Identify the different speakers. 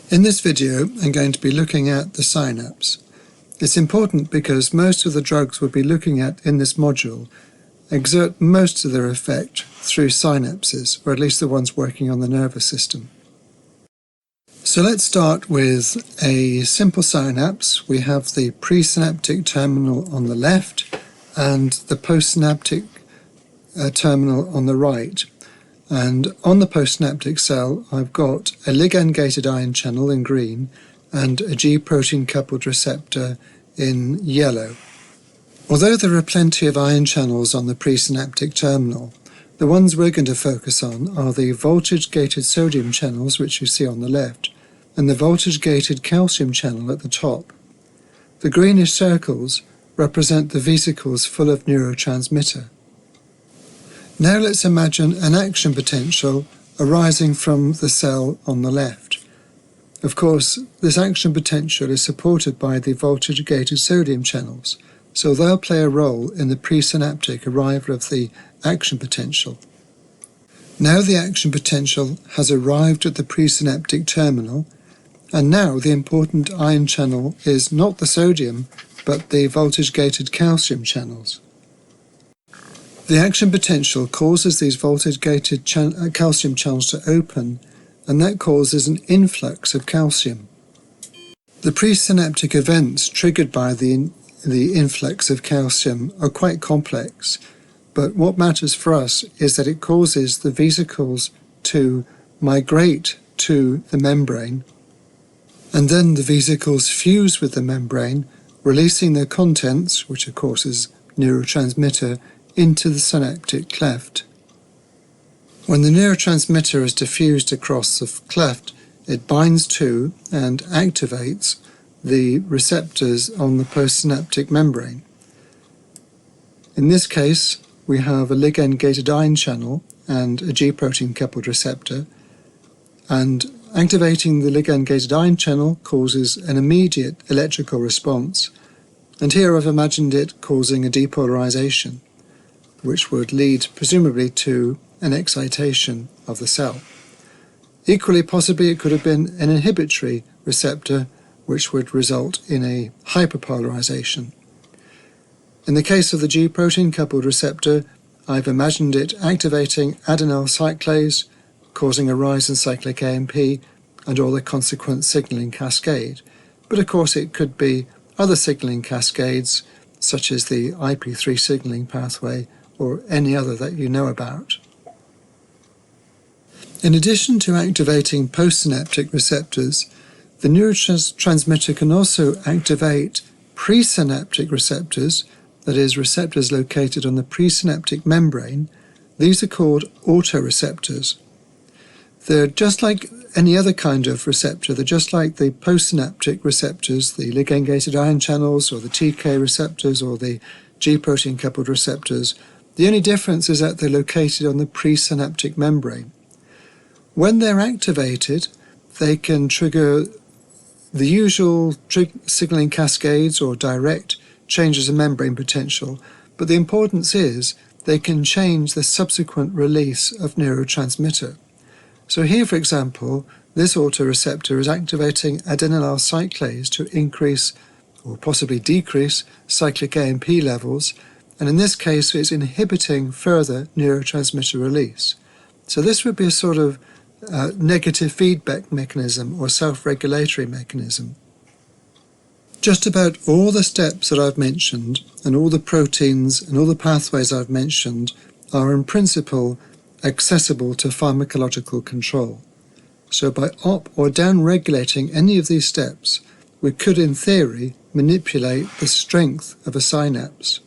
Speaker 1: In this video, I'm going to be looking at the synapse. It's important because most of the drugs we'll be looking at in this module exert most of their effect through synapses, or at least the ones working on the nervous system. So let's start with a simple synapse. We have the presynaptic terminal on the left and the postsynaptic terminal on the right. And on the postsynaptic cell, I've got a ligand-gated ion channel in green and a G-protein coupled receptor in yellow. Although there are plenty of ion channels on the presynaptic terminal, the ones we're going to focus on are the voltage-gated sodium channels, which you see on the left, and the voltage-gated calcium channel at the top. The greenish circles represent the vesicles full of neurotransmitter. Now let's imagine an action potential arising from the cell on the left. Of course, this action potential is supported by the voltage-gated sodium channels, so they'll play a role in the presynaptic arrival of the action potential. Now the action potential has arrived at the presynaptic terminal, and now the important ion channel is not the sodium, but the voltage-gated calcium channels. The action potential causes these voltage-gated calcium channels to open, and that causes an influx of calcium. The presynaptic events triggered by the influx of calcium are quite complex, but what matters for us is that it causes the vesicles to migrate to the membrane, and then the vesicles fuse with the membrane, releasing their contents, which of course is neurotransmitter, into the synaptic cleft. When the neurotransmitter is diffused across the cleft, it binds to and activates the receptors on the postsynaptic membrane. In this case, we have a ligand-gated ion channel and a G-protein coupled receptor, and activating the ligand-gated ion channel causes an immediate electrical response, and here I've imagined it causing a depolarization, which would lead presumably to an excitation of the cell. Equally possibly it could have been an inhibitory receptor which would result in a hyperpolarization. In the case of the G-protein coupled receptor, I've imagined it activating adenyl cyclase, causing a rise in cyclic AMP and all the consequent signaling cascade. But of course it could be other signaling cascades such as the IP3 signaling pathway or any other that you know about. In addition to activating postsynaptic receptors, the neurotransmitter can also activate presynaptic receptors, that is, receptors located on the presynaptic membrane. These are called autoreceptors. They're just like any other kind of receptor. They're just like the postsynaptic receptors, the ligand-gated ion channels, or the TK receptors, or the G-protein coupled receptors. The only difference is that they're located on the presynaptic membrane. When they're activated, they can trigger the usual signaling cascades or direct changes in membrane potential, but the importance is they can change the subsequent release of neurotransmitter. So here, for example, this autoreceptor is activating adenyl cyclase to increase or possibly decrease cyclic AMP levels, and in this case it's inhibiting further neurotransmitter release. So this would be a sort of negative feedback mechanism or self-regulatory mechanism. Just about all the steps that I've mentioned and all the proteins and all the pathways I've mentioned are in principle accessible to pharmacological control. So by up or down regulating any of these steps, we could in theory manipulate the strength of a synapse.